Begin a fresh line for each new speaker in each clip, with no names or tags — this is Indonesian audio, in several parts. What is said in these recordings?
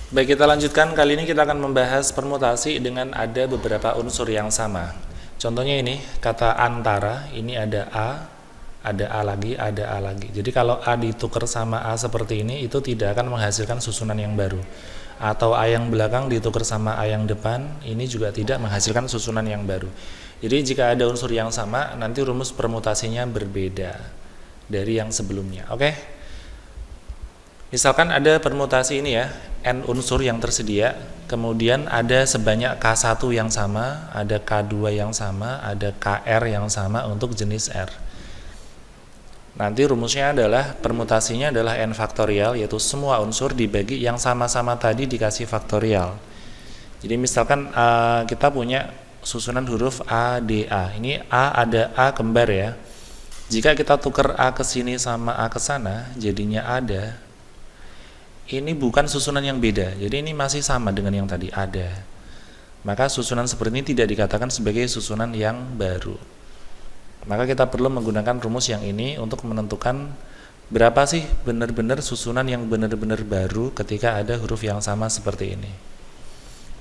Baik, kita lanjutkan. Kali ini kita akan membahas permutasi dengan ada beberapa unsur yang sama. Contohnya ini, kata antara, ini ada A lagi, ada A lagi. Jadi kalau A ditukar sama A seperti ini, itu tidak akan menghasilkan susunan yang baru. Atau A yang belakang ditukar sama A yang depan, ini juga tidak menghasilkan susunan yang baru. Jadi jika ada unsur yang sama, nanti rumus permutasinya berbeda dari yang sebelumnya. Oke? Misalkan ada permutasi ini ya, N unsur yang tersedia, kemudian ada sebanyak K1 yang sama, ada K2 yang sama, ada KR yang sama untuk jenis R. Nanti rumusnya adalah, permutasinya adalah N faktorial, yaitu semua unsur dibagi yang sama-sama tadi dikasih faktorial. Jadi misalkan kita punya susunan huruf A, D, A. Ini A ada A kembar ya. Jika kita tukar A ke sini sama A ke sana, jadinya ada. Ini bukan susunan yang beda, jadi ini masih sama dengan yang tadi ada. Maka susunan seperti ini tidak dikatakan sebagai susunan yang baru. Maka kita perlu menggunakan rumus yang ini untuk menentukan berapa sih benar-benar susunan yang benar-benar baru ketika ada huruf yang sama seperti ini.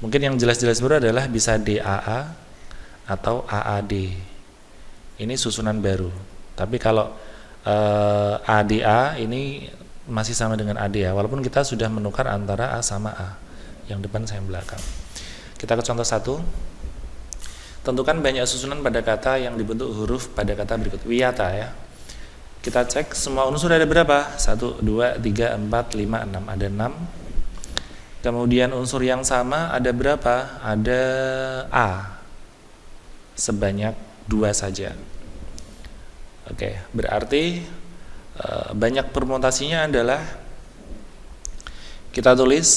Mungkin yang jelas-jelas baru adalah bisa DAA atau AAD. Ini susunan baru. Tapi kalau ADA ini masih sama dengan AD ya, walaupun kita sudah menukar antara A sama A, yang depan sama belakang. Kita ke contoh 1. Tentukan banyak susunan pada kata yang dibentuk huruf pada kata berikut. Wiyata ya. Kita cek semua unsur ada berapa? 1, 2, 3, 4, 5, 6. Ada 6. Kemudian unsur yang sama ada berapa? Ada A. Sebanyak 2 saja. Oke, berarti banyak permutasinya adalah, kita tulis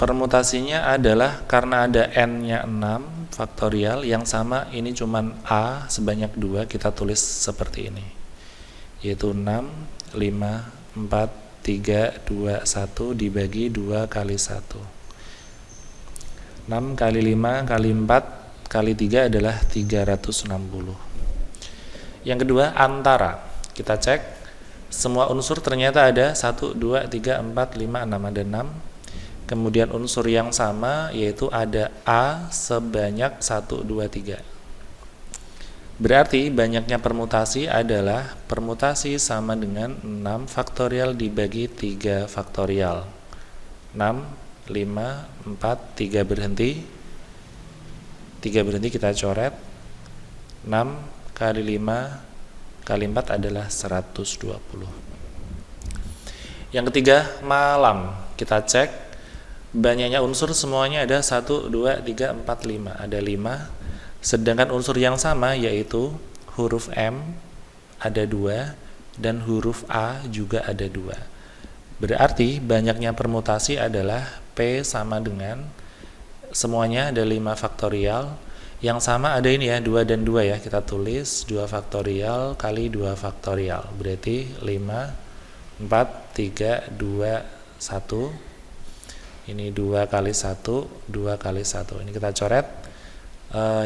permutasinya adalah karena ada N-nya 6 faktorial, yang sama ini cuman A sebanyak 2, kita tulis seperti ini, yaitu 6, 5, 4, 3, 2, 1 dibagi 2 kali 1. 6 kali 5 kali 4 kali 3 adalah 360. Yang kedua, antara. Kita cek semua unsur ternyata ada 1, 2, 3, 4, 5, 6, ada 6. Kemudian unsur yang sama yaitu ada A sebanyak 1, 2, 3. Berarti banyaknya permutasi adalah permutasi sama dengan 6 faktorial dibagi 3 faktorial. 6, 5, 4, 3 berhenti. 3 berhenti kita coret. 6 kali 5 kali 4 adalah 120. Yang ketiga, malam. Kita cek banyaknya unsur semuanya ada 1, 2, 3, 4, 5. Ada 5. Sedangkan unsur yang sama yaitu huruf M ada 2 dan huruf A juga ada 2. Berarti banyaknya permutasi adalah P sama dengan semuanya ada 5 faktorial. Yang sama ada ini ya, 2 dan 2 ya, kita tulis 2 faktorial kali 2 faktorial, berarti 5, 4, 3, 2, 1. Ini 2 kali 1, 2 kali 1. Ini kita coret.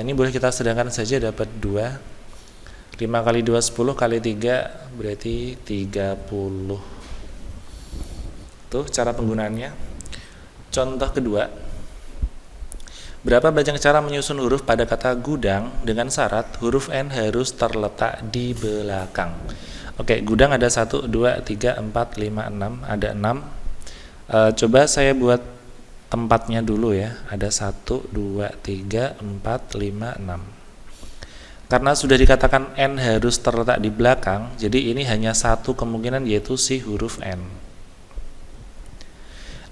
Ini boleh kita sedangkan saja, dapat 2. 5 kali 2, 10 kali 3, berarti 30. Tuh cara penggunaannya. Contoh kedua. Berapa banyak cara menyusun huruf pada kata gudang dengan syarat huruf N harus terletak di belakang. Oke, gudang ada 1, 2, 3, 4, 5, 6. Ada 6. Coba saya buat tempatnya dulu ya. Ada 1, 2, 3, 4, 5, 6. Karena sudah dikatakan N harus terletak di belakang, jadi ini hanya satu kemungkinan, yaitu si huruf N.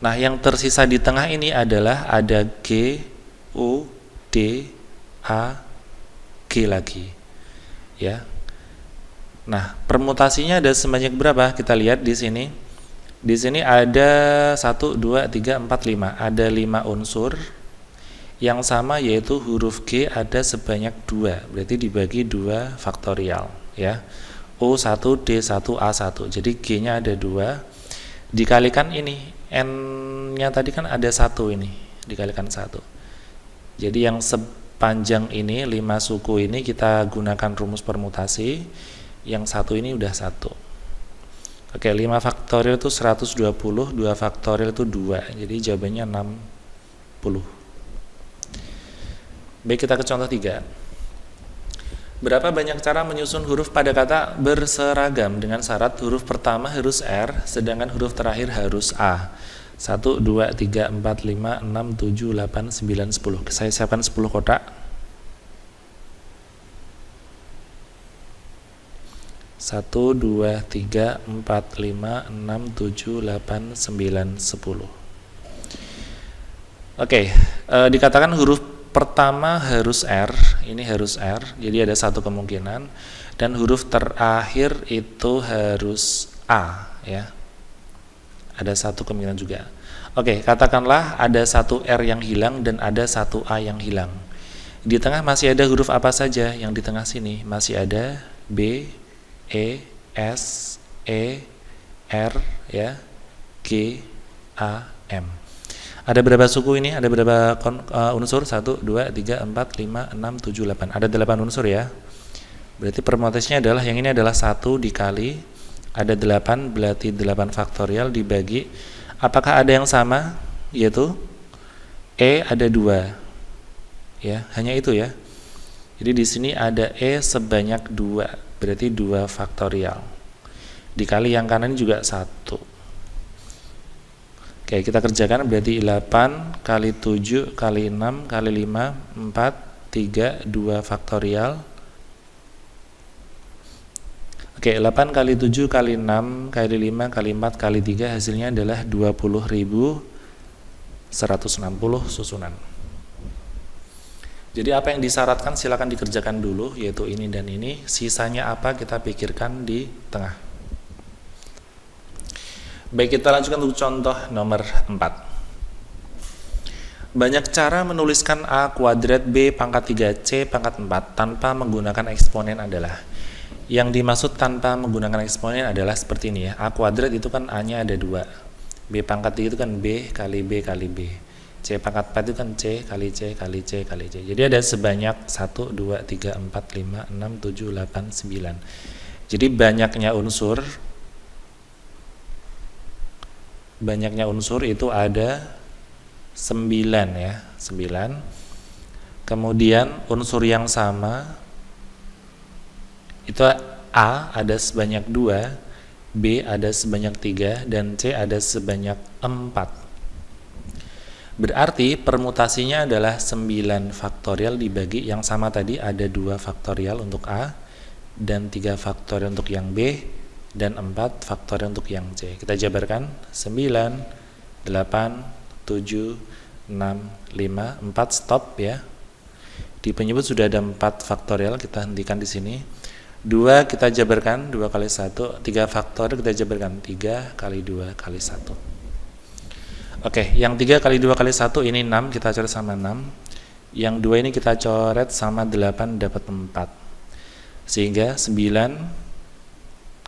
Nah, yang tersisa di tengah ini adalah ada G, U, D, A, G lagi ya. Nah, permutasinya ada sebanyak berapa? Kita lihat di sini. Di sini ada 1, 2, 3, 4, 5. Ada 5 unsur. Yang sama yaitu huruf G ada sebanyak 2. Berarti dibagi 2 faktorial ya. U1, D1, A1. Jadi G-nya ada 2. Dikalikan ini. N-nya tadi kan ada 1 ini. Dikalikan 1. Jadi yang sepanjang ini 5 suku ini kita gunakan rumus permutasi. Yang 1 ini udah 1. Oke, 5 faktorial itu 120, 2 faktorial itu 2. Jadi jawabannya 60. Baik, kita ke contoh 3. Berapa banyak cara menyusun huruf pada kata berseragam dengan syarat huruf pertama harus R, sedangkan huruf terakhir harus A. 1, 2, 3, 4, 5, 6, 7, 8, 9, 10. Saya siapkan 10 kotak. 1, 2, 3, 4, 5, 6, 7, 8, 9, 10. Oke, dikatakan huruf pertama harus R, ini harus R, jadi ada satu kemungkinan, dan huruf terakhir itu harus A, ya. Ada satu kemungkinan juga. Oke, katakanlah ada satu R yang hilang dan ada satu A yang hilang. Di tengah masih ada huruf apa saja? Yang di tengah sini masih ada B, E, S, E, R, ya, G, A, M. Ada berapa suku ini? Ada berapa unsur? 1, 2, 3, 4, 5, 6, 7, 8. Ada 8 unsur ya. Berarti permutasinya adalah yang ini adalah 1 dikali ada 8, berarti 8 faktorial dibagi. Apakah ada yang sama? Yaitu E ada 2. Ya, hanya itu ya. Jadi di sini ada E sebanyak 2, berarti 2 faktorial. Dikali yang kanan juga 1. Oke, kita kerjakan berarti 8 kali 7 kali 6 kali 5, 4, 3, 2 faktorial. Oke, 8 kali 7 kali 6 kali 5 kali 4 kali 3 hasilnya adalah 20.160 susunan. Jadi apa yang disyaratkan silakan dikerjakan dulu, yaitu ini dan ini. Sisanya apa kita pikirkan di tengah. Baik, kita lanjutkan untuk contoh nomor 4. Banyak cara menuliskan A kuadrat B pangkat 3C pangkat 4 tanpa menggunakan eksponen adalah. Yang dimaksud tanpa menggunakan eksponen adalah seperti ini ya. A kuadrat itu kan A-nya ada 2. B pangkat 3 itu kan B kali B kali B. C pangkat 4 itu kan C kali C kali C kali C. Jadi ada sebanyak 1, 2, 3, 4, 5, 6, 7, 8, 9. Jadi banyaknya unsur itu ada 9 ya, 9. Kemudian unsur yang sama itu A ada sebanyak 2, B ada sebanyak 3, dan C ada sebanyak 4. Berarti permutasinya adalah 9 faktorial dibagi yang sama tadi ada 2 faktorial untuk A dan 3 faktorial untuk yang B dan 4 faktorial untuk yang C. Kita jabarkan 9, 8, 7, 6, 5, 4 stop ya. Di penyebut sudah ada 4 faktorial, kita hentikan di sini. 2 kita jabarkan 2 kali 1, 3 faktorial kita jabarkan 3 kali 2 kali 1. Oke, yang 3 kali 2 kali 1 ini 6, kita coret sama 6. Yang 2 ini kita coret sama 8 dapat 4. Sehingga 9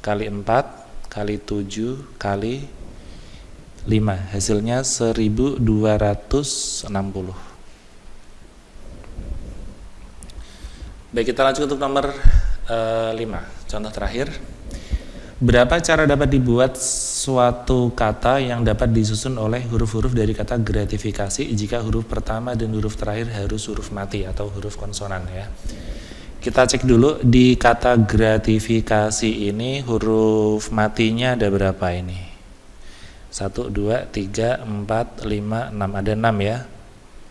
kali 4 kali 7 kali 5 hasilnya 1260. Baik, kita lanjut untuk nomor 5. Contoh terakhir. Berapa cara dapat dibuat suatu kata yang dapat disusun oleh huruf-huruf dari kata gratifikasi jika huruf pertama dan huruf terakhir harus huruf mati atau huruf konsonan ya. Kita cek dulu di kata gratifikasi ini huruf matinya ada berapa ini? 1, 2, 3, 4, 5, 6. Ada 6 ya.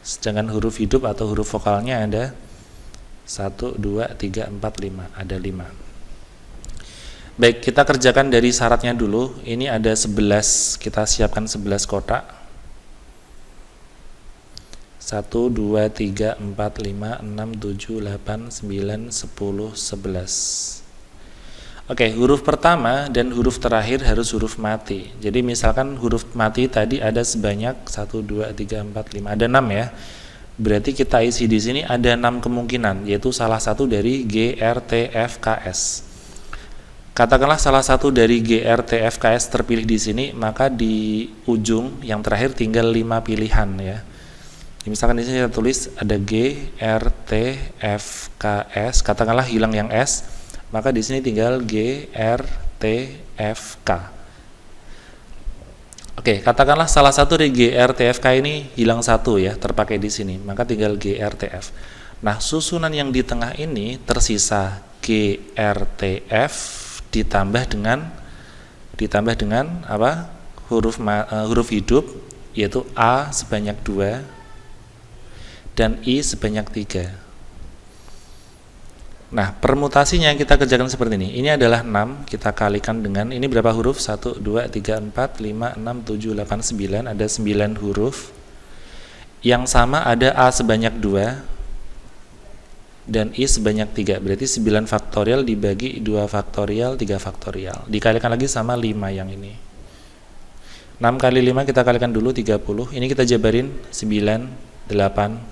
Sedangkan huruf hidup atau huruf vokalnya ada 1, 2, 3, 4, 5. Ada 5. Baik, kita kerjakan dari syaratnya dulu. Ini ada 11, kita siapkan 11 kotak. 1, 2, 3, 4, 5, 6, 7, 8, 9, 10, 11. Oke, huruf pertama dan huruf terakhir harus huruf mati. Jadi misalkan huruf mati tadi ada sebanyak 1, 2, 3, 4, 5. Ada 6 ya. Berarti kita isi di sini ada 6 kemungkinan, yaitu salah satu dari G, R, T, F, K, S. Katakanlah salah satu dari G, R, T, F, K, S terpilih di sini, maka di ujung yang terakhir tinggal 5 pilihan ya. Misalkan di sini kita tulis ada G, R, T, F, K, S. Katakanlah hilang yang S, maka di sini tinggal G, R, T, F, K. Oke, katakanlah salah satu dari GRTFK ini hilang satu ya, terpakai di sini, maka tinggal GRTF. Nah, susunan yang di tengah ini tersisa GRTF ditambah dengan apa? Huruf hidup, yaitu A sebanyak 2 dan I sebanyak 3. Nah, permutasinya kita kerjakan seperti ini. Ini adalah 6, kita kalikan dengan, ini berapa huruf? 1, 2, 3, 4, 5, 6, 7, 8, 9. Ada 9 huruf. Yang sama ada A sebanyak 2 dan I sebanyak 3. Berarti 9 faktorial dibagi 2 faktorial, 3 faktorial. Dikalikan lagi sama 5 yang ini. 6 kali 5 kita kalikan dulu 30. Ini kita jabarin 9, 8,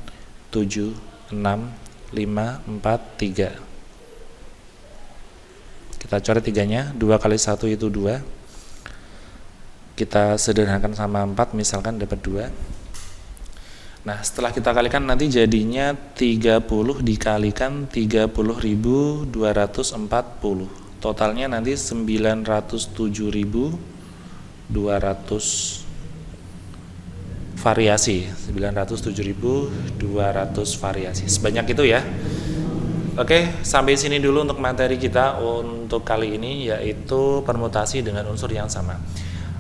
7, 6, 5, 4, 3. Kita coret 3-nya, 2 kali 1 itu 2. Kita sederhanakan sama 4, misalkan dapat 2. Nah, setelah kita kalikan nanti jadinya 30 dikalikan 30.240. Totalnya nanti 907.200 variasi. 907.200 variasi. Sebanyak itu ya. Oke, sampai sini dulu untuk materi kita untuk kali ini, yaitu permutasi dengan unsur yang sama.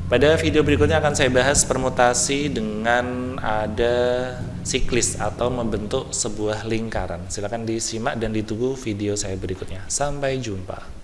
Pada video berikutnya akan saya bahas permutasi dengan ada siklis atau membentuk sebuah lingkaran. Silakan disimak dan ditunggu video saya berikutnya. Sampai jumpa.